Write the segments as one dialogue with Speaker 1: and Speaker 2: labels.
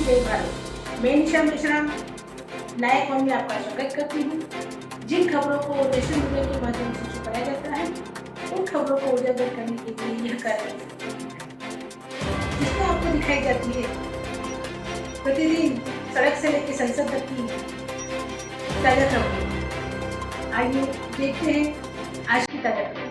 Speaker 1: जय भारत। मैं निशा मिश्रा नायक वन में आपका स्वागत करती हूँ। जिन खबरों को नेशनल मीडिया के माध्यम से छुपाया जाता है, उन खबरों को उजागर करने के लिए यह कार्यक्रम जिसमें आपको दिखाई जाती है प्रतिदिन सड़क से लेकर संसद तक की ताजा खबरें। आइए देखते हैं आज की ताजा खबरें।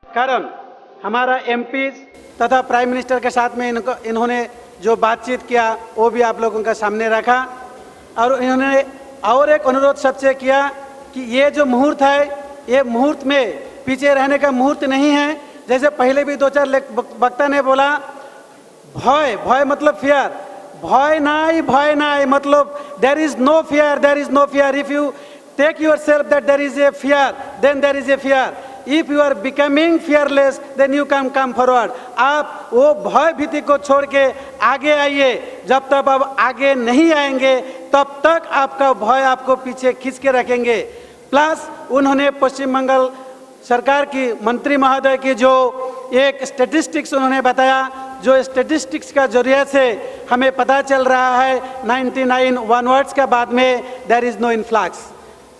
Speaker 2: कारण हमारा एमपी तथा प्राइम मिनिस्टर के साथ में इन्होंने जो बातचीत किया वो भी आप लोगों का सामने रखा और इन्होंने और एक अनुरोध सबसे किया कि ये जो मुहूर्त है ये मुहूर्त में पीछे रहने का मुहूर्त नहीं है। जैसे पहले भी दो चार वक्ता ने बोला भय, भय मतलब फियर, भय नाई मतलब there is no fear. If you take yourself that there is a fear, then there is a fear. If you are becoming fearless, then you can come forward. आप वो भय भीति को छोड़ के आगे आइए। जब तक आप आगे नहीं आएंगे तब तक आपका भय आपको पीछे खींच के रखेंगे। प्लस उन्होंने पश्चिम बंगाल सरकार की मंत्री महोदय की जो एक स्टेटिस्टिक्स उन्होंने बताया, जो स्टेटिस्टिक्स का जरिए से हमें पता चल रहा है 99 onwards के बाद में देयर इज नो इन्फ्लक्स,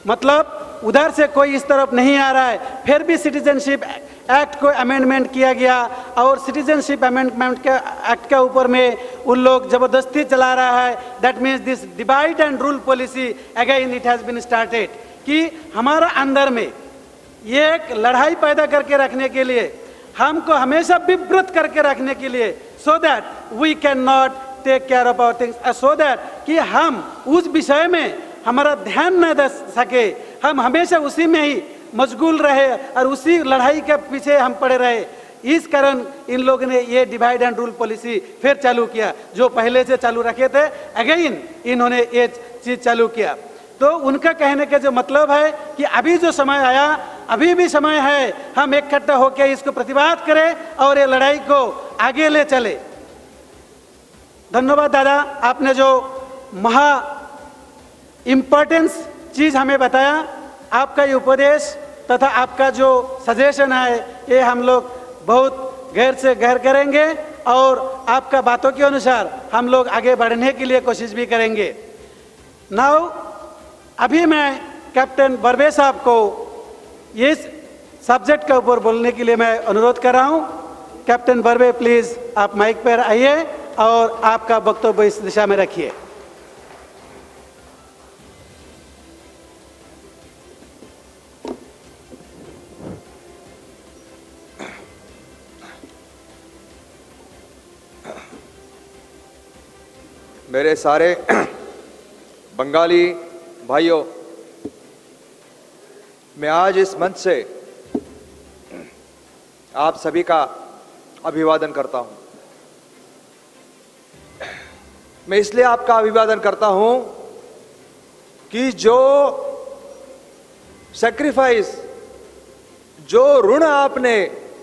Speaker 2: मतलब उधर से कोई इस तरफ नहीं आ रहा है। फिर भी सिटीजनशिप एक्ट को अमेंडमेंट किया गया और सिटीजनशिप अमेंडमेंट के एक्ट के ऊपर में उन लोग जबरदस्ती चला रहा है। That means this divide and rule policy again it has been started कि हमारा अंदर में ये एक लड़ाई पैदा करके रखने के लिए, हमको हमेशा विब्रत करके रखने के लिए, so that we can not take care of our things, so that कि हम उस विषय में हमारा ध्यान न दे सके, हम हमेशा उसी में ही मशगूल रहे और उसी लड़ाई के पीछे हम पड़े रहे। इस कारण इन लोगों ने ये डिवाइड एंड रूल पॉलिसी फिर चालू किया, जो पहले से चालू रखे थे अगेन इन्होंने ये चीज़ चालू किया। तो उनका कहने का जो मतलब है कि अभी जो समय आया, अभी भी समय है, हम इकट्ठा होकर इसको प्रतिवाद करें और ये लड़ाई को आगे ले चले। धन्यवाद दादा, आपने जो महा इम्पोर्टेंस चीज़ हमें बताया। आपका ये उपदेश तथा आपका जो सजेशन है ये हम लोग बहुत गहर से गहर करेंगे और आपका बातों के अनुसार हम लोग आगे बढ़ने के लिए कोशिश भी करेंगे। नाउ अभी मैं कैप्टन बर्वे साहब को इस सब्जेक्ट के ऊपर बोलने के लिए मैं अनुरोध कर रहा हूँ। कैप्टन बर्वे प्लीज़ आप माइक पर आइए और आपका वक्तव्य इस दिशा में रखिए।
Speaker 3: मेरे सारे बंगाली भाइयों, मैं आज इस मंच से आप सभी का अभिवादन करता हूं। मैं इसलिए आपका अभिवादन करता हूं कि जो सैक्रिफाइस, जो ऋण आपने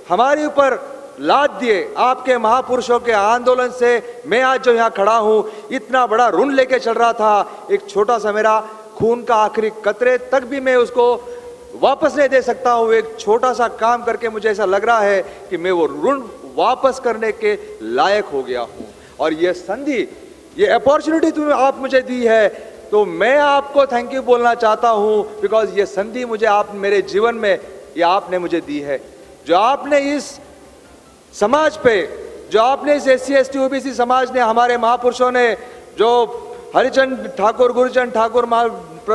Speaker 3: हमारे ऊपर लाद दिए, आपके महापुरुषों के आंदोलन से मैं आज जो यहाँ खड़ा हूँ, इतना बड़ा ऋण लेके चल रहा था। एक छोटा सा मेरा खून का आखिरी कतरे तक भी मैं उसको वापस नहीं दे सकता हूँ। एक छोटा सा काम करके मुझे ऐसा लग रहा है कि मैं वो ऋण वापस करने के लायक हो गया हूँ। और ये संधि, ये अपॉर्चुनिटी तुम्हें आप मुझे दी है, तो मैं आपको थैंक यू बोलना चाहता हूँ। बिकॉज ये संधि मुझे आप मेरे जीवन में ये आपने मुझे दी है। जो आपने इस समाज पे, जो आपने इस SC ST OBC समाज ने, हमारे महापुरुषों ने, जो हरिचंद ठाकुर, गुरुचंद ठाकुर,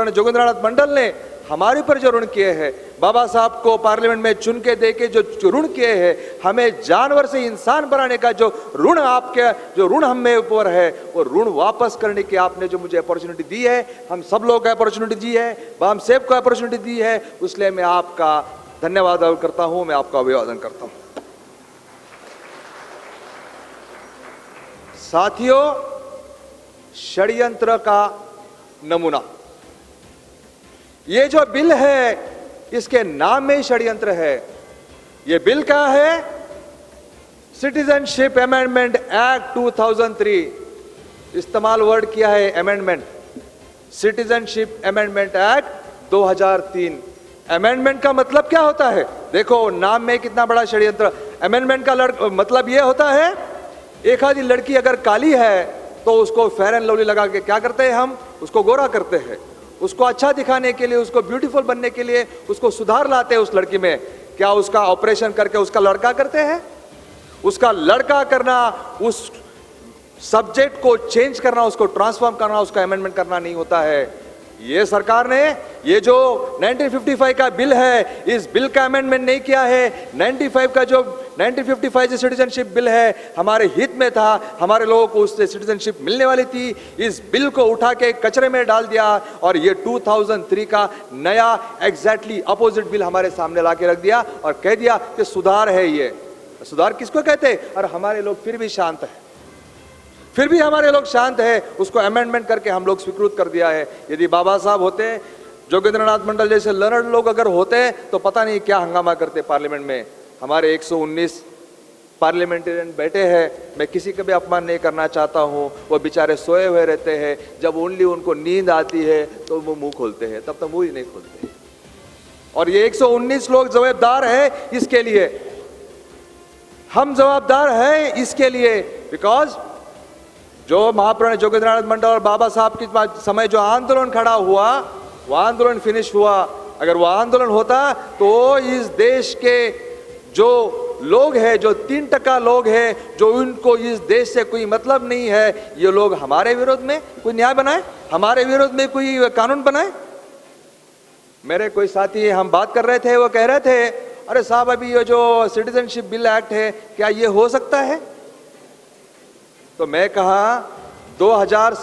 Speaker 3: जोगेंद्रनाथ मंडल ने हमारे ऊपर जो ऋण किए हैं, बाबा साहब को पार्लियामेंट में चुन के दे के जो ऋण किए हैं, हमें जानवर से इंसान बनाने का जो ऋण आपके, जो ऋण हमें ऊपर है, वो ऋण वापस करने की आपने जो मुझे अपॉर्चुनिटी दी है, हम सब लोग को अपॉर्चुनिटी दी है, बाम सेब को अपॉर्चुनिटी दी है, उसलिए मैं आपका धन्यवाद करता हूँ, मैं आपका अभिवादन करता हूँ। साथियों, षड्यंत्र का नमूना ये जो बिल है, इसके नाम में ही षड्यंत्र है। ये बिल क्या है? सिटीजनशिप अमेंडमेंट एक्ट 2003, इस्तेमाल वर्ड किया है amendment, citizenship amendment act 2003। Amendment का मतलब क्या होता है? देखो नाम में कितना बड़ा षड्यंत्र। अमेंडमेंट का मतलब यह होता है, एक आधी लड़की अगर काली है तो उसको फेयर एंड लवली लगा के क्या करते हैं हम? उसको गोरा करते हैं। उसको अच्छा दिखाने के लिए, उसको ब्यूटीफुल बनने के लिए उसको सुधार लाते हैं उस लड़की में। क्या उसका ऑपरेशन करके उसका लड़का करते हैं? उसका लड़का करना, उस सब्जेक्ट को चेंज करना, उसको ट्रांसफॉर्म करना, उसका अमेंडमेंट करना नहीं होता है। ये सरकार ने ये जो 1955 का बिल है, इस बिल का अमेंडमेंट नहीं किया है। 1955 जो सिटीजनशिप बिल है हमारे हित में था, हमारे लोगों को उससे सिटीजनशिप मिलने वाली थी। इस बिल को उठा के कचरे में डाल दिया और ये 2003 का नया एग्जैक्टली अपोजिट बिल हमारे सामने ला के रख दिया और कह दिया कि सुधार है। ये सुधार किसको कहते हैं? और हमारे लोग फिर भी शांत है, फिर भी हमारे लोग शांत है। उसको अमेंडमेंट करके हम लोग स्वीकृत कर दिया है। यदि बाबा साहब होते, जोगेंद्रनाथ मंडल जैसे लर्नड लोग अगर होते तो पता नहीं क्या हंगामा करते पार्लियामेंट में। हमारे 119 पार्लियामेंटेरियन बैठे हैं, मैं किसी का भी अपमान नहीं करना चाहता हूं। वो बेचारे सोए हुए रहते हैं, जब ओनली उनको नींद आती है तो वो मुंह खोलते हैं, तब तो मुंह ही नहीं खोलते। और ये 119 लोग जवाबदार है इसके लिए, हम जवाबदार हैं इसके लिए। बिकॉज जो महाप्राण जोगेंद्रनाथ मंडल और बाबा साहब के समय जो आंदोलन खड़ा हुआ, वो आंदोलन फिनिश हुआ। अगर वो आंदोलन होता तो इस देश के जो लोग हैं, जो 3% लोग हैं, जो उनको इस देश से कोई मतलब नहीं है, ये लोग हमारे विरोध में कोई न्याय बनाए, हमारे विरोध में कोई कानून बनाए। मेरे कोई साथी हम बात कर रहे थे, वो कह रहे थे अरे साहब अभी ये जो सिटीजनशिप बिल एक्ट है, क्या ये हो सकता है? तो मैं कहा 2000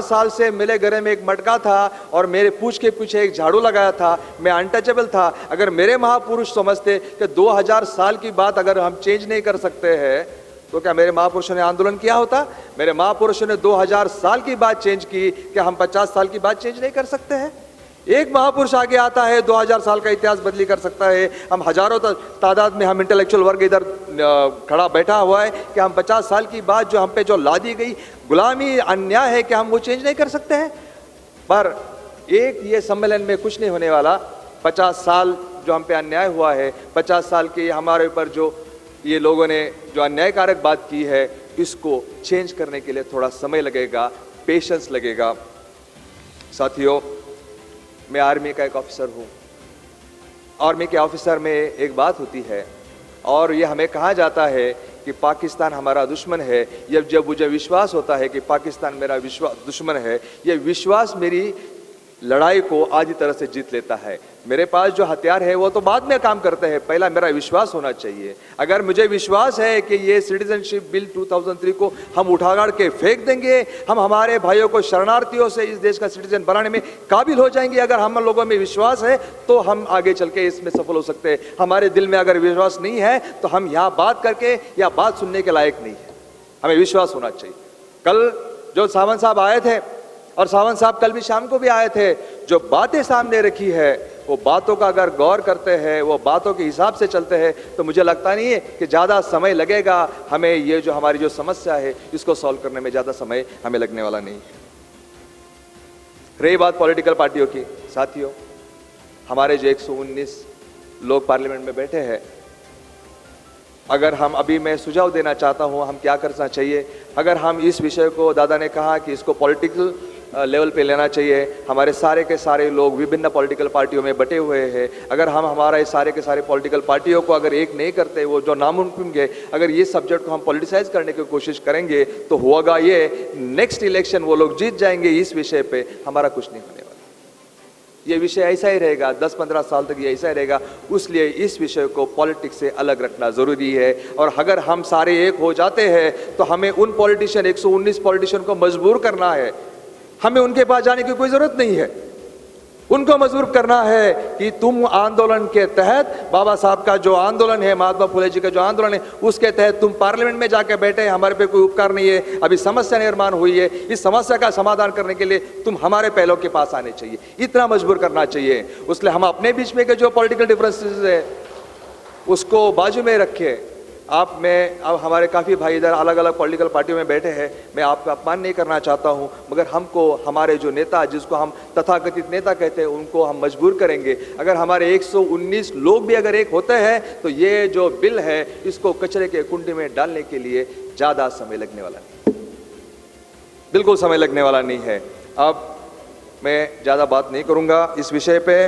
Speaker 3: साल से मेरे घरे में एक मटका था और मेरे पूछ के पीछे एक झाड़ू लगाया था, मैं अनटचेबल था। अगर मेरे महापुरुष समझते कि 2000 साल की बात अगर हम चेंज नहीं कर सकते हैं तो क्या मेरे महापुरुषों ने आंदोलन किया होता? मेरे महापुरुषों ने 2000 साल की बात चेंज की, क्या हम 50 साल की बात चेंज नहीं कर सकते हैं? एक महापुरुष आगे आता है, 2000 साल का इतिहास बदली कर सकता है। हम हजारों तादाद में हम इंटेलेक्चुअल वर्ग इधर खड़ा बैठा हुआ है कि हम 50 साल की बात जो हम पे जो लादी गई गुलामी, अन्याय है कि हम वो चेंज नहीं कर सकते हैं। पर एक ये सम्मेलन में कुछ नहीं होने वाला। 50 साल जो हम पे अन्याय हुआ है, 50 साल के हमारे ऊपर जो ये लोगों ने जो अन्यायकारक बात की है, इसको चेंज करने के लिए थोड़ा समय लगेगा, पेशेंस लगेगा। साथियों, मैं आर्मी का एक ऑफिसर हूँ। आर्मी के ऑफिसर में एक बात होती है और ये हमें कहा जाता है कि पाकिस्तान हमारा दुश्मन है। जब मुझे विश्वास होता है कि पाकिस्तान मेरा दुश्मन है, ये विश्वास मेरी लड़ाई को आधी तरह से जीत लेता है। मेरे पास जो हथियार है वो तो बाद में काम करते हैं, पहला मेरा विश्वास होना चाहिए। अगर मुझे विश्वास है कि ये सिटीजनशिप बिल 2003 को हम उठागाड़ के फेंक देंगे, हम हमारे भाइयों को शरणार्थियों से इस देश का सिटीजन बनाने में काबिल हो जाएंगे, अगर हम लोगों में विश्वास है तो हम आगे चल के इसमें सफल हो सकते हैं। हमारे दिल में अगर विश्वास नहीं है तो हम यहाँ बात करके या बात सुनने के लायक नहीं है। हमें विश्वास होना चाहिए। कल जो सावंत साहब आए थे और सावंत साहब कल भी शाम को भी आए थे, जो बातें सामने रखी है वो बातों का अगर गौर करते हैं, वो बातों के हिसाब से चलते हैं तो मुझे लगता नहीं है कि ज़्यादा समय लगेगा हमें ये जो हमारी जो समस्या है इसको सॉल्व करने में ज़्यादा समय हमें लगने वाला नहीं है। रही बात पॉलिटिकल पार्टियों की, साथियों, हमारे जो 119 लोग पार्लियामेंट में बैठे हैं, अगर हम अभी मैं सुझाव देना चाहता हूँ हम क्या करना चाहिए। अगर हम इस विषय को, दादा ने कहा कि इसको पॉलिटिकल लेवल पे लेना चाहिए, हमारे सारे के सारे लोग विभिन्न पॉलिटिकल पार्टियों में बटे हुए हैं। अगर हम हमारे सारे के सारे पॉलिटिकल पार्टियों को अगर एक नहीं करते, वो जो नामुमकिन है, अगर ये सब्जेक्ट को हम पॉलिटिसाइज करने की कोशिश करेंगे तो होगा ये, नेक्स्ट इलेक्शन वो लोग जीत जाएंगे, इस विषय पे हमारा कुछ नहीं होने वाला। ये विषय ऐसा ही रहेगा, 10-15 साल तक ये ऐसा ही रहेगा। इसलिए इस विषय को पॉलिटिक्स से अलग रखना ज़रूरी है। और अगर हम सारे एक हो जाते हैं तो हमें उन पॉलिटिशियन 119 पॉलिटिशियन को मजबूर करना है, हमें उनके पास जाने की कोई ज़रूरत नहीं है। उनको मजबूर करना है कि तुम आंदोलन के तहत, बाबा साहब का जो आंदोलन है, महात्मा फुले जी का जो आंदोलन है, उसके तहत तुम पार्लियामेंट में जाके बैठे, हमारे पे कोई उपकार नहीं है, अभी समस्या निर्माण हुई है, इस समस्या का समाधान करने के लिए तुम हमारे पहलों के पास आने चाहिए, इतना मजबूर करना चाहिए। उसलिए हम अपने बीच में के जो पॉलिटिकल डिफरेंसेस है उसको बाजू में रखे। अब हमारे काफ़ी भाई इधर अलग अलग पॉलिटिकल पार्टियों में बैठे हैं, मैं आपका अपमान नहीं करना चाहता हूं, मगर हमको हमारे जो नेता, जिसको हम तथाकथित नेता कहते हैं, उनको हम मजबूर करेंगे। अगर हमारे 119 लोग भी अगर एक होते हैं तो ये जो बिल है इसको कचरे के कुंडे में डालने के लिए ज़्यादा समय लगने वाला नहीं, बिल्कुल समय लगने वाला नहीं है। अब मैं ज़्यादा बात नहीं करूँगा इस विषय पे।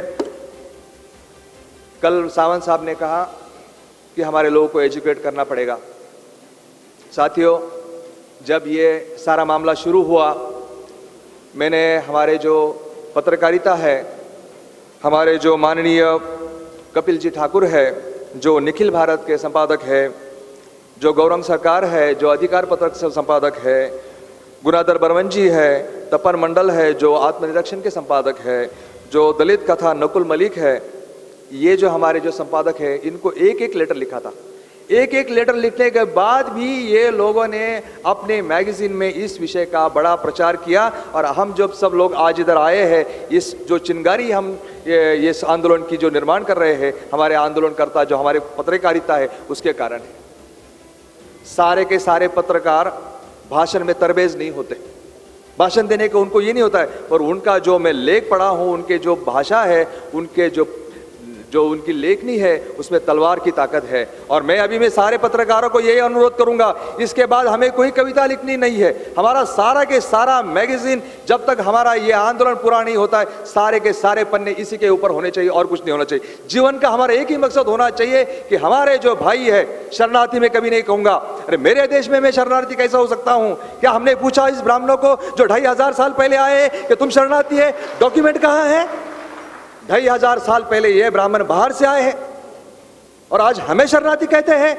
Speaker 3: कल सावंत साहब ने कहा कि हमारे लोगों को एजुकेट करना पड़ेगा। साथियों, जब ये सारा मामला शुरू हुआ, मैंने हमारे जो पत्रकारिता है, हमारे जो माननीय कपिल जी ठाकुर है, जो निखिल भारत के संपादक है, जो गौरंग सरकार है, जो अधिकार पत्रक संपादक है, गुनाधर बर्मन जी है, तपन मंडल है जो आत्मनिरीक्षण के संपादक है, जो दलित कथा नकुल मलिक है, ये जो हमारे जो संपादक है, इनको एक एक लेटर लिखा था। एक एक लेटर लिखने के बाद भी ये लोगों ने अपने मैगजीन में इस विषय का बड़ा प्रचार किया। और हम जब सब लोग आज इधर आए हैं, इस जो चिंगारी हम ये आंदोलन की जो निर्माण कर रहे हैं, हमारे आंदोलनकर्ता जो हमारे पत्रकारिता है उसके कारण है। सारे के सारे पत्रकार भाषण में तरबेज नहीं होते, भाषण देने का उनको ये नहीं होता है, और उनका जो मैं लेख पढ़ा हूँ, उनके जो भाषा है, उनके जो उनकी लेखनी है, उसमें तलवार की ताकत है। और मैं सारे पत्रकारों को यही अनुरोध करूंगा, इसके बाद हमें कोई कविता लिखनी नहीं है। हमारा सारा के सारा मैगजीन, जब तक हमारा ये आंदोलन पूरा नहीं होता है, सारे के सारे पन्ने इसी के ऊपर होने चाहिए और कुछ नहीं होना चाहिए। जीवन का हमारा एक ही मकसद होना चाहिए कि हमारे जो भाई है, शरणार्थी में कभी नहीं कहूंगा, अरे मेरे देश में मैं शरणार्थी कैसा हो सकता हूं? क्या हमने पूछा इस ब्राह्मणों को जो 2500 साल पहले आए कि तुम शरणार्थी है? डॉक्यूमेंट कहां है? 2500 साल पहले ये ब्राह्मण बाहर से आए हैं और आज हमें शरणार्थी कहते हैं।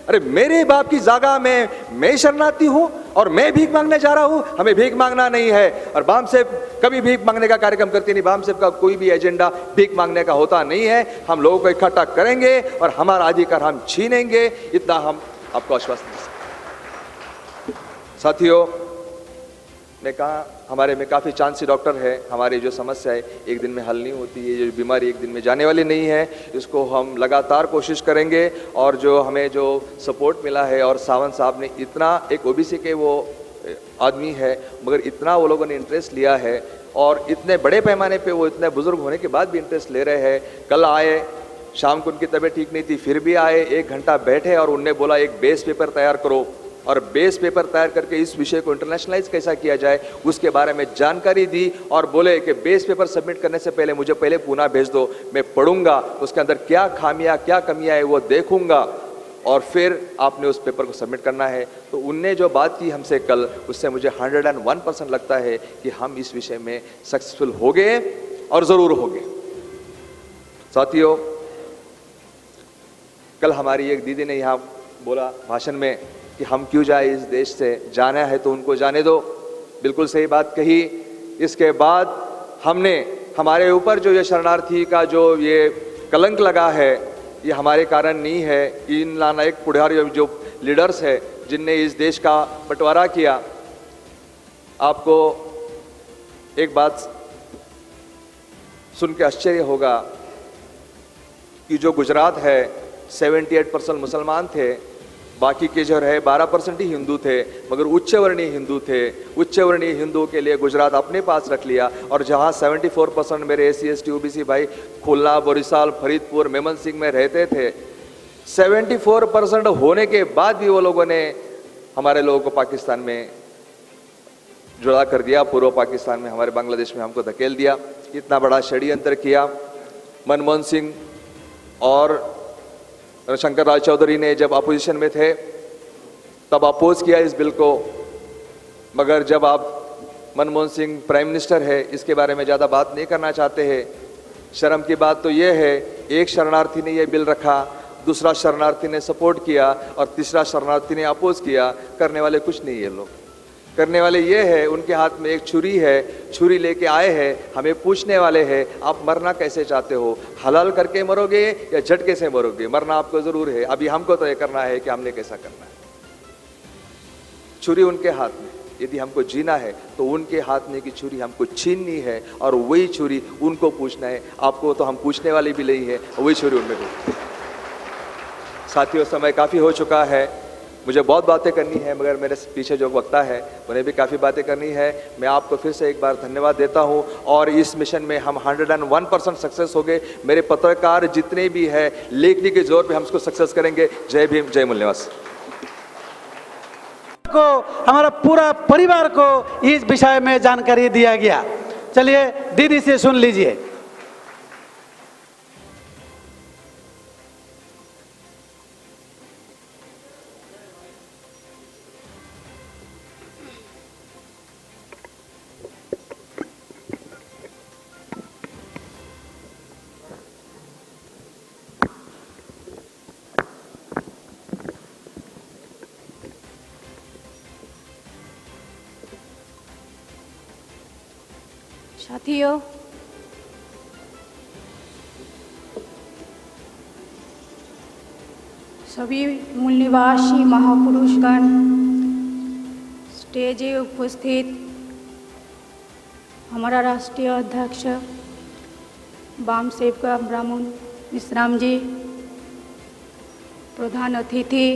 Speaker 3: अरे मेरे बाप की जगह में मैं शरणार्थी हूं और मैं भीख मांगने जा रहा हूं। हमें भीख मांगना नहीं है, और बाम साहब कभी भीख मांगने का कार्यक्रम करती नहीं। बाम साहब का कोई भी एजेंडा भीख मांगने का होता नहीं है। हम लोगों को इकट्ठा करेंगे और हमारा अधिकार हम छीनेंगे, इतना हम आपको आश्वासन दे सकते। साथियों, मैं कहा हमारे में काफ़ी चांसी डॉक्टर है, हमारी जो समस्या है एक दिन में हल नहीं होती है, ये जो बीमारी एक दिन में जाने वाली नहीं है। इसको हम लगातार कोशिश करेंगे। और जो हमें जो सपोर्ट मिला है, और सावंत साहब ने इतना, एक ओबीसी के वो आदमी है, मगर इतना वो लोगों ने इंटरेस्ट लिया है, और इतने बड़े पैमाने पे वो इतने बुजुर्ग होने के बाद भी इंटरेस्ट ले रहे हैं। कल आए, शाम को उनकी तबीयत ठीक नहीं थी, फिर भी आए, 1 घंटा बैठे और उनने बोला एक बेस पेपर तैयार करो, और बेस पेपर तैयार करके इस विषय को इंटरनेशनलाइज कैसा किया जाए उसके बारे में जानकारी दी। और बोले कि बेस पेपर सबमिट करने से पहले मुझे पहले पूना भेज दो, मैं पढ़ूंगा, उसके अंदर क्या खामियां क्या कमियां है वो देखूंगा, और फिर आपने उस पेपर को सबमिट करना है। तो उनने जो बात की हमसे कल, उससे मुझे 101% लगता है कि हम इस विषय में सक्सेसफुल हो गए और ज़रूर हो गए। साथियों, कल हमारी एक दीदी ने यहाँ बोला भाषण में कि हम क्यों जाए इस देश से, जाना है तो उनको जाने दो। बिल्कुल सही बात कही। इसके बाद हमने हमारे ऊपर जो ये शरणार्थी का जो ये कलंक लगा है, ये हमारे कारण नहीं है। इन नालायक पुढ़ारी जो लीडर्स है जिनने इस देश का बंटवारा किया। आपको एक बात सुन के आश्चर्य होगा कि जो गुजरात है 78% मुसलमान थे, बाकी के जो है 12% ही हिंदू थे, मगर उच्च वर्णीय हिंदू थे। उच्च वर्णीय हिंदू के लिए गुजरात अपने पास रख लिया, और जहां 74% मेरे SC ST OBC भाई खुल्ला, बोरीसाल, फरीदपुर, मेमन सिंह में रहते थे, 74% होने के बाद भी वो लोगों ने हमारे लोगों को पाकिस्तान में जुड़ा कर दिया, पूर्व पाकिस्तान में, हमारे बांग्लादेश में हमको धकेल दिया। इतना बड़ा षड्यंत्र किया। मनमोहन सिंह और शंकर राज चौधरी ने जब अपोजिशन में थे तब अपोज किया इस बिल को, मगर जब आप मनमोहन सिंह प्राइम मिनिस्टर है, इसके बारे में ज़्यादा बात नहीं करना चाहते हैं। शर्म की बात तो ये है, एक शरणार्थी ने ये बिल रखा, दूसरा शरणार्थी ने सपोर्ट किया, और तीसरा शरणार्थी ने अपोज किया। करने वाले कुछ नहीं, ये लोग करने वाले ये है, उनके हाथ में एक छुरी है छुरी लेके आए हैं, हमें पूछने वाले हैं आप मरना कैसे चाहते हो, हलाल करके मरोगे या झटके से मरोगे। मरना आपको जरूर है, अभी हमको तय करना है कि हमने कैसा करना है। छुरी उनके हाथ में, यदि हमको जीना है तो उनके हाथ में की छुरी हमको छीननी है और वही छुरी उनको पूछना है। आपको तो हम पूछने वाले भी नहीं है, वही छुरी उनमें पूछनी है। साथियों, समय काफ़ी हो चुका है, मुझे बहुत बातें करनी है, मगर मेरे पीछे जो वक्ता है उन्हें भी काफ़ी बातें करनी है। मैं आपको फिर से एक बार धन्यवाद देता हूं और इस मिशन में हम 101% सक्सेस हो गए। मेरे पत्रकार जितने भी हैं, लेखनी के जोर पे हम इसको सक्सेस करेंगे। जय भीम, जय मूल निवास।
Speaker 2: को हमारा पूरा परिवार को इस विषय में जानकारी दिया गया। चलिए दीदी से सुन लीजिए।
Speaker 4: साथियों, सभी मूल निवासी महापुरुषगण, स्टेजे उपस्थित हमारा राष्ट्रीय अध्यक्ष वाम सेवका ब्राह्मण विश्राम जी, प्रधान अतिथि,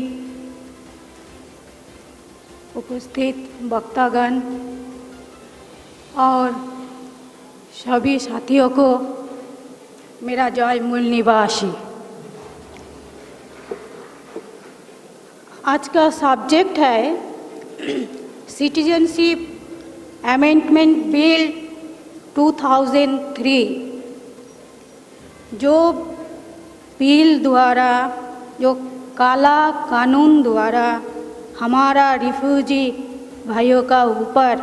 Speaker 4: उपस्थित वक्तागण और सभी साथियों को मेरा जय मूल निवासी। आज का सब्जेक्ट है सिटीजनशिप अमेंडमेंट बिल 2003। जो बिल द्वारा, जो काला कानून द्वारा हमारा रिफ्यूजी भाइयों का ऊपर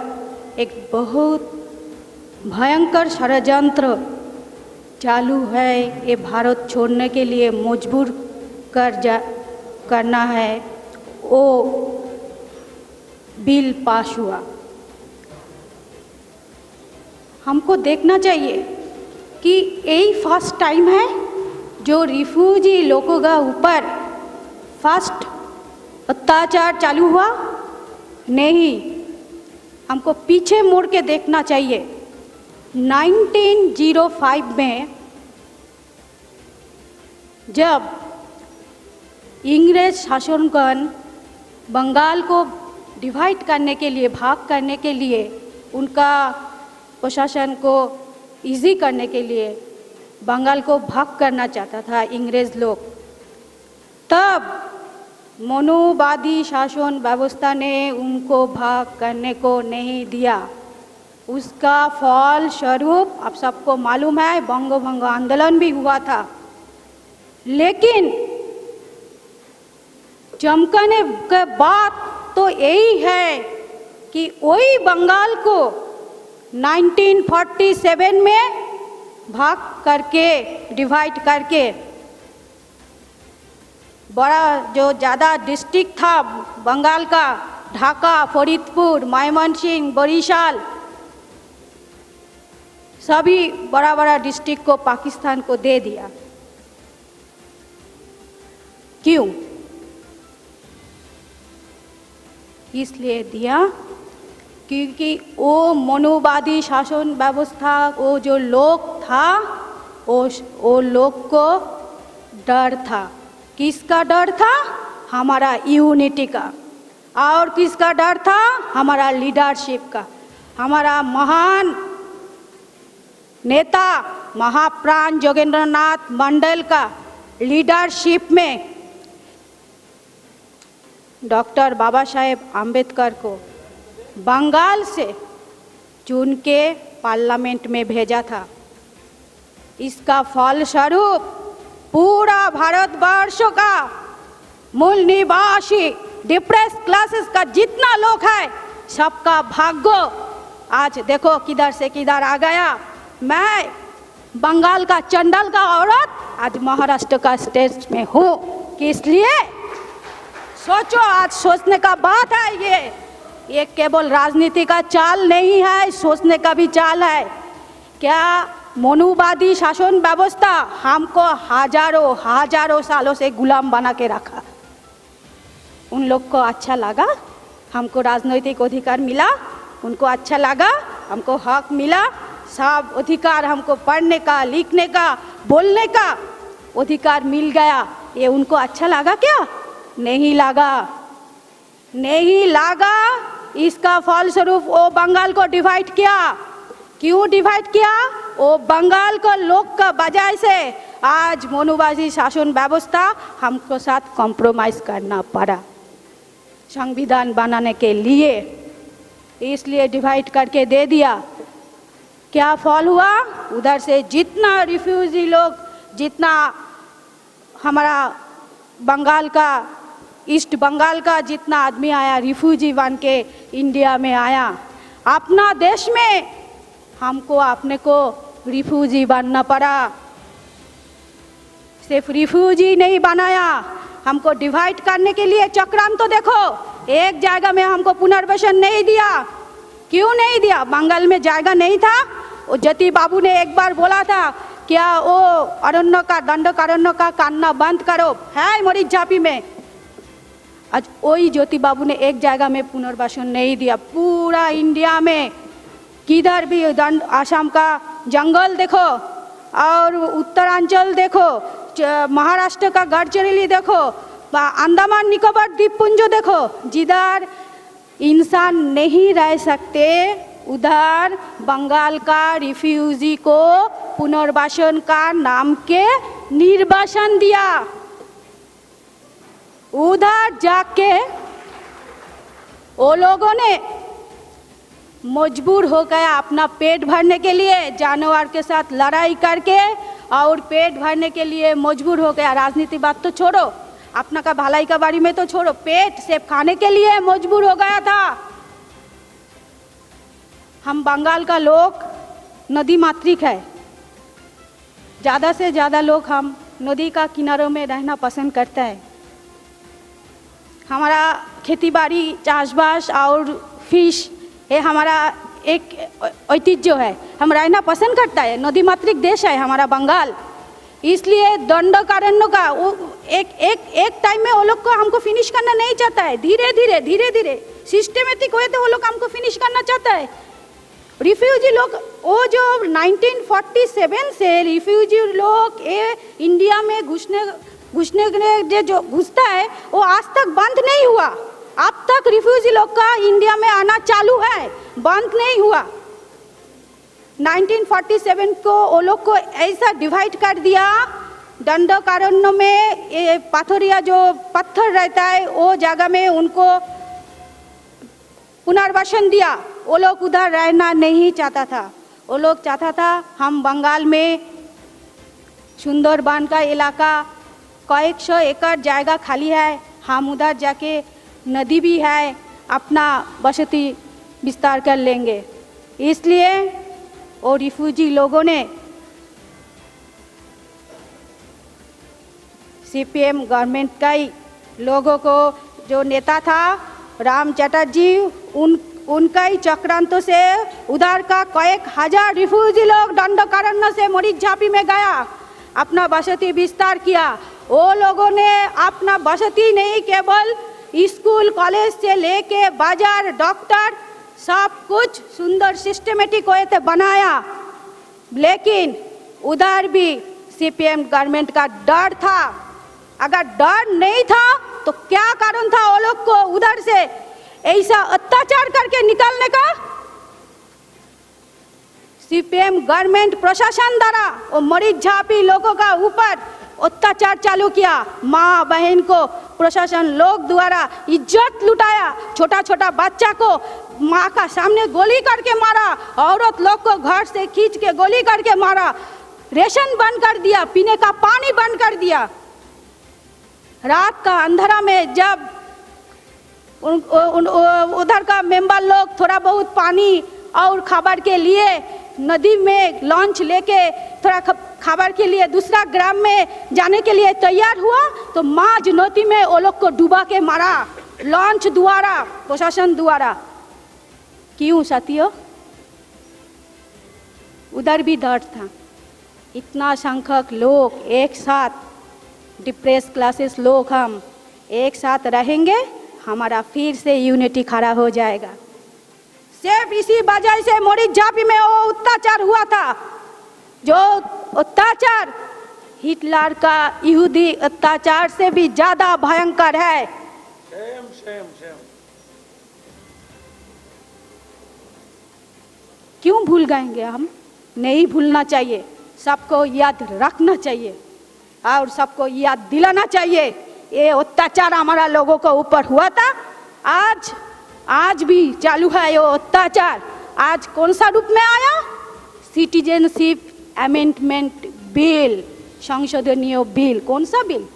Speaker 4: एक बहुत भयंकर षड्यंत्र चालू है, ये भारत छोड़ने के लिए मजबूर करना है, वो बिल पास हुआ। हमको देखना चाहिए कि यही फर्स्ट टाइम है जो रिफ्यूजी लोगों का ऊपर फर्स्ट अत्याचार चालू हुआ। नहीं, हमको पीछे मुड़ के देखना चाहिए। 1905 में जब इंग्रेज शासनगण बंगाल को डिवाइड करने के लिए, भाग करने के लिए, उनका प्रशासन को इजी करने के लिए बंगाल को भाग करना चाहता था इंग्रेज लोग, तब मनुवादी शासन व्यवस्था ने उनको भाग करने को नहीं दिया। उसका फल स्वरूप आप सबको मालूम है, बंगो भंग आंदोलन भी हुआ था। लेकिन चमकने के बात तो यही है कि वही बंगाल को 1947 में भाग करके, डिवाइड करके, बड़ा जो ज़्यादा डिस्ट्रिक्ट था बंगाल का, ढाका, फरीदपुर, मायमनसिंह, बरिशाल, सभी बड़ा बड़ा डिस्ट्रिक्ट को पाकिस्तान को दे दिया। क्यों? इसलिए दिया क्योंकि वो मनुवादी शासन व्यवस्था, वो जो लोग था, वो लोग को डर था। किसका डर था? हमारा यूनिटी का। और किसका डर था? हमारा लीडरशिप का। हमारा महान नेता महाप्राण जोगेंद्रनाथ मंडल का लीडरशिप में डॉक्टर बाबा साहेब आम्बेडकर को बंगाल से चुन के पार्लियामेंट में भेजा था। इसका फलस्वरूप पूरा भारतवर्ष का मूल निवासी डिप्रेस क्लासेस का जितना लोग है, सबका भाग्य आज देखो किधर से किधर आ गया। मैं बंगाल का चंडल का औरत आज महाराष्ट्र का स्टेट में हूँ। किस लिए? सोचो, आज सोचने का बात है ये ये केवल राजनीति का चाल नहीं है, सोचने का भी चाल है। क्या मनुवादी शासन व्यवस्था हमको हजारों हजारों सालों से गुलाम बना के रखा। उन लोग को अच्छा लगा हमको राजनीतिक अधिकार मिला, उनको अच्छा लगा हमको हक मिला, सब अधिकार हमको पढ़ने का, लिखने का, बोलने का अधिकार मिल गया। ये उनको अच्छा लगा क्या? नहीं लगा, नहीं लगा। इसका फलस्वरूप वो बंगाल को डिवाइड किया। क्यों डिवाइड किया? वो बंगाल को लोग का वजह से आज मनुवादी शासन व्यवस्था हमको साथ कॉम्प्रोमाइज करना पड़ा संविधान बनाने के लिए, इसलिए डिवाइड करके दे दिया। क्या फल हुआ? उधर से जितना रिफ्यूजी लोग, जितना हमारा बंगाल का, ईस्ट बंगाल का जितना आदमी आया रिफ्यूजी बन के इंडिया में आया, अपना देश में हमको अपने को रिफ्यूजी बनना पड़ा। सिर्फ रिफ्यूजी नहीं बनाया, हमको डिवाइड करने के लिए चक्रांत तो देखो, एक जगह में हमको पुनर्वसन नहीं दिया। क्यों नहीं दिया? बंगाल में जगह नहीं था। वो जति बाबू ने एक बार बोला था, क्या वो अरण्य का, दंडकारण्य का काटना बंद करो, है मरीज झापी में। आज वही ज्योति बाबू ने एक जगह में पुनर्वसन नहीं दिया। पूरा इंडिया में किधर भी दंड, आसाम का जंगल देखो और उत्तरांचल देखो, महाराष्ट्र का गढ़चिरोली देखो, अंडमान निकोबार द्वीपपुंज देखो, जिधर इंसान नहीं रह सकते उधर बंगाल का रिफ्यूजी को पुनर्वासन का नाम के निर्वासन दिया। उधर जाके वो लोगों ने मजबूर हो गया अपना पेट भरने के लिए, जानवर के साथ लड़ाई करके और पेट भरने के लिए मजबूर हो गया। राजनीति बात तो छोड़ो, अपना का भलाई का बारे में तो छोड़ो, पेट से खाने के लिए मजबूर हो गया था। हम बंगाल का लोग नदी मातृक है, ज़्यादा से ज़्यादा लोग हम नदी का किनारों में रहना पसंद करते हैं। हमारा खेती बाड़ी, चाषबास और फिश ये हमारा एक ऐतिह्य है, हम रहना पसंद करता है। नदी मातृक देश है हमारा बंगाल, इसलिए दंडकारण्य का वो एक टाइम में वो लोग को हमको फिनिश करना नहीं चाहता है। धीरे धीरे सिस्टमेटिक हुए तो वो लोग हमको फिनिश करना चाहता है। रिफ्यूजी लोग वो जो 1947 से रिफ्यूजी लोग ये इंडिया में घुसने जो घुसता है वो आज तक बंद नहीं हुआ। अब तक रिफ्यूजी लोग का इंडिया में आना चालू है, बंद नहीं हुआ। 1947 को वो लोग को ऐसा डिवाइड कर दिया, दंडकारण्य में ये पाथरिया जो पत्थर रहता है वो जगह में उनको पुनर्वासन दिया। वो लोग उधर रहना नहीं चाहता था, वो लोग चाहता था हम बंगाल में सुंदरबन का इलाका कई सौ एकड़ जगह खाली है, हम उधर जाके नदी भी है अपना बसती विस्तार कर लेंगे। इसलिए वो रिफ्यूजी लोगों ने सीपीएम गवर्नमेंट का ही लोगों को, जो नेता था राम चटर्जी, उनका ही चक्रांतों से उधर का कई हजार रिफ्यूजी लोग दंडकारण्य से मरीज झापी में गया, अपना बसती विस्तार किया। वो लोगों ने अपना बसती नहीं, केवल स्कूल कॉलेज से लेके बाजार, डॉक्टर, सब कुछ सुंदर सिस्टमेटिक हुए थे बनाया। लेकिन उधर भी सीपीएम गवर्नमेंट का डर था। अगर डर नहीं था तो क्या कारण था वो लोग को उधर से ऐसा अत्याचार करके निकालने का? सीपीएम गवर्नमेंट प्रशासन द्वारा वो मरीज झापी लोगों का ऊपर अत्याचार चालू किया। माँ बहन को प्रशासन लोग द्वारा इज्जत लुटाया, छोटा छोटा बच्चा को माँ का सामने गोली करके मारा, औरत लोग को घर से खींच के गोली करके मारा, रेशन बंद कर दिया, पीने का पानी बंद कर दिया। रात का अंधेरा में जब उधर का मेंबर लोग थोड़ा बहुत पानी और खाबर के लिए नदी में लॉन्च लेके थोड़ा खाबर के लिए दूसरा ग्राम में जाने के लिए तैयार हुआ तो माँ नदी में वो लोग को डुबा के मारा, लॉन्च द्वारा, प्रशासन द्वारा। क्यों साथियों? उधर भी दर्द था। इतना संख्यक लोग एक साथ, डिप्रेस क्लासेस लोग हम एक साथ रहेंगे, हमारा फिर से यूनिटी खड़ा हो जाएगा। सिर्फ इसी वजह से मोरी जापी में वो अत्याचार हुआ था, जो अत्याचार हिटलर का यहूदी अत्याचार से भी ज्यादा भयंकर है। क्यों भूल गएंगे हम? नहीं भूलना चाहिए, सबको याद रखना चाहिए और सबको याद दिलाना चाहिए। ये अत्याचार हमारा लोगों को ऊपर हुआ था, आज भी चालू है ये अत्याचार। आज कौन सा रूप में आया? सिटीजनशिप अमेंडमेंट बिल, संशोधनीय बिल। कौन सा बिल?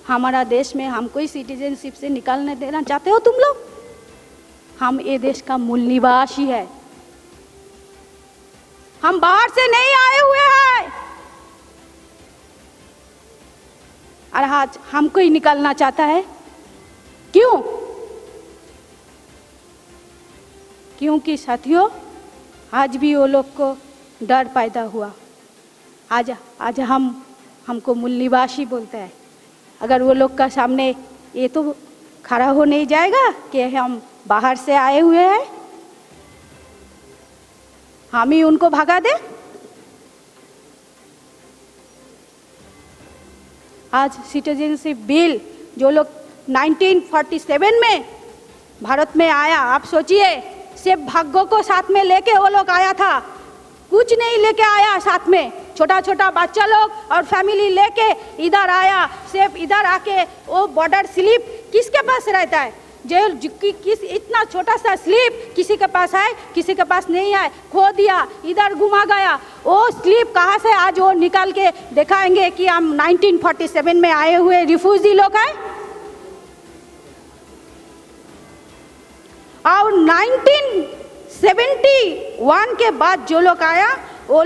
Speaker 4: हमारा देश में हमको ही सिटीजनशिप से निकालने देना चाहते हो तुम लोग? हम ये देश का मूल निवासी है, हम बाहर से नहीं आए हुए हैं, और आज हमको ही निकालना चाहता है। क्यों? क्योंकि साथियों, आज भी वो लोग को डर पैदा हुआ। आज हमको मूल निवासी बोलता है। अगर वो लोग का सामने ये तो खड़ा हो नहीं जाएगा कि हम बाहर से आए हुए हैं, हम ही उनको भगा दें। आज सिटीजनशिप बिल जो लोग 1947 में भारत में आया, आप सोचिए, सिर्फ भाग्यों को साथ में लेके वो लोग आया था, कुछ नहीं लेके आया साथ में। छोटा छोटा बच्चा लोग और फैमिली लेके इधर आया। सिर्फ इधर आके वो बॉर्डर स्लिप किसके पास रहता है? किस इतना छोटा सा स्लिप किसी के पास है, किसी के पास नहीं है, खो दिया, इधर घुमा गया। वो स्लिप कहाँ से आज वो निकाल के दिखाएंगे कि हम 1947 में आए हुए रिफ्यूजी लोग हैं? और 1971 के बाद जो लोग आया, वो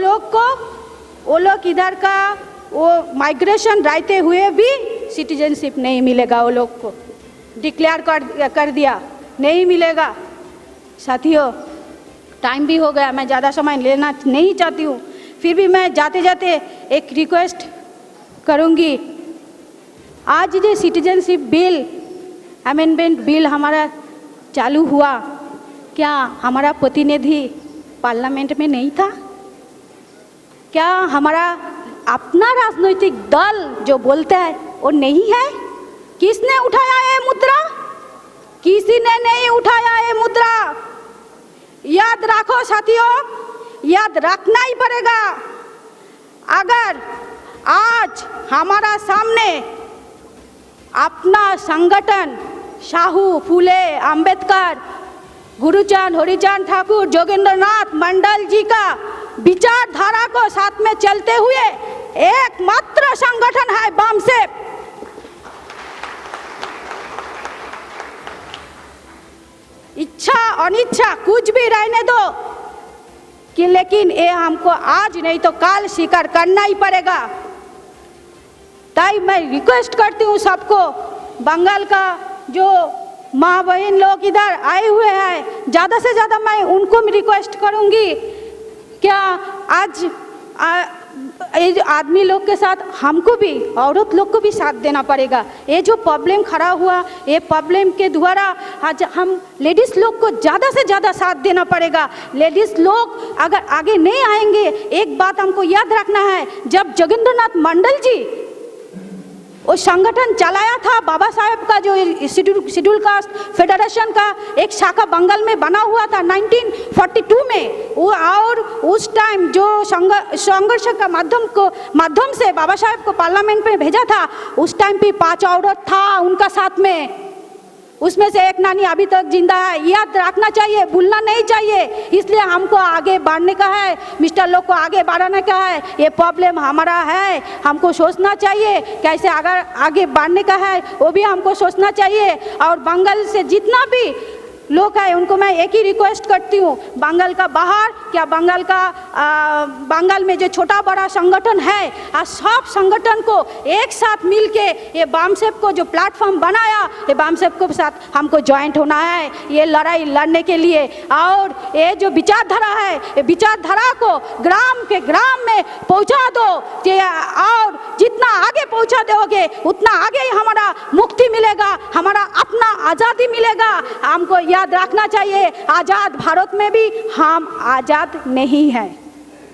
Speaker 4: लोग इधर का वो माइग्रेशन रहते हुए भी सिटीजनशिप नहीं मिलेगा। वो लोग को डिक्लेयर कर दिया, नहीं मिलेगा। साथियों, टाइम भी हो गया, मैं ज़्यादा समय लेना नहीं चाहती हूँ, फिर भी मैं जाते जाते एक रिक्वेस्ट करूँगी। आज जो सिटीजनशिप बिल अमेंडमेंट बिल हमारा चालू हुआ, क्या हमारा प्रतिनिधि पार्लियामेंट में नहीं था? क्या हमारा अपना राजनीतिक दल जो बोलता है वो नहीं है? किसने उठाया ये मुद्रा? किसी ने नहीं उठाया ये मुद्रा। याद रखो साथियों, याद रखना ही पड़ेगा। अगर आज हमारा सामने अपना संगठन साहू, फूले, अंबेडकर, गुरुचांद, हरिचांद ठाकुर, जोगेंद्रनाथ मंडल जी का विचारधारा को साथ में चलते हुए एकमात्र संगठन है बामसेफ। इच्छा अनिच्छा कुछ भी रहने दो कि, लेकिन ये हमको आज नहीं तो कल स्वीकार करना ही पड़ेगा। ताई मैं रिक्वेस्ट करती हूँ सबको, बंगाल का जो माँ बहन लोग इधर आए हुए हैं, ज़्यादा से ज़्यादा मैं उनको भी रिक्वेस्ट करूँगी, क्या आज आदमी लोग के साथ हमको भी, औरत लोग को भी साथ देना पड़ेगा। ये जो प्रॉब्लम खड़ा हुआ, ये प्रॉब्लम के द्वारा आज हम लेडीज़ लोग को ज़्यादा से ज़्यादा साथ देना पड़ेगा। लेडीज़ लोग अगर आगे नहीं आएंगे, एक बात हमको याद रखना है, जब जोगेंद्रनाथ मंडल जी वो संगठन चलाया था, बाबा साहेब का जो शेड्यूल कास्ट फेडरेशन का एक शाखा बंगाल में बना हुआ था 1942 में, वो और उस टाइम जो संघर्ष का माध्यम से बाबा साहेब को पार्लियामेंट में भेजा था, उस टाइम पे 5 औरत था उनका साथ में, उसमें से एक नानी अभी तक जिंदा है। याद रखना चाहिए, भूलना नहीं चाहिए। इसलिए हमको आगे बढ़ने का है, मिस्टर लोग को आगे बढ़ाने का है। ये प्रॉब्लम हमारा है, हमको सोचना चाहिए कैसे अगर आगे बढ़ने का है, वो भी हमको सोचना चाहिए। और बंगाल से जितना भी लोग हैं उनको मैं एक ही रिक्वेस्ट करती हूँ, बंगाल का बाहर क्या बंगाल में जो छोटा बड़ा संगठन है, सब संगठन को एक साथ मिलके ये बामसेफ को जो प्लेटफॉर्म बनाया, ये बामसेफ को साथ हमको ज्वाइंट होना है ये लड़ाई लड़ने के लिए। और ये जो विचारधारा है, ये विचारधारा को ग्राम के ग्राम में पहुँचा दो, और जितना आगे पहुँचा दोगे उतना आगे ही हमारा मुक्ति मिलेगा, हमारा अपना आज़ादी मिलेगा। हमको याद रखना चाहिए, आज़ाद भारत में भी हम आज़ाद नहीं हैं।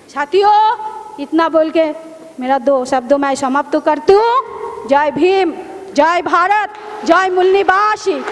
Speaker 4: साथियों, इतना बोल के मेरा 2 शब्दों में समाप्त करती हूँ। जय भीम, जय भारत, जय मूल निवासी।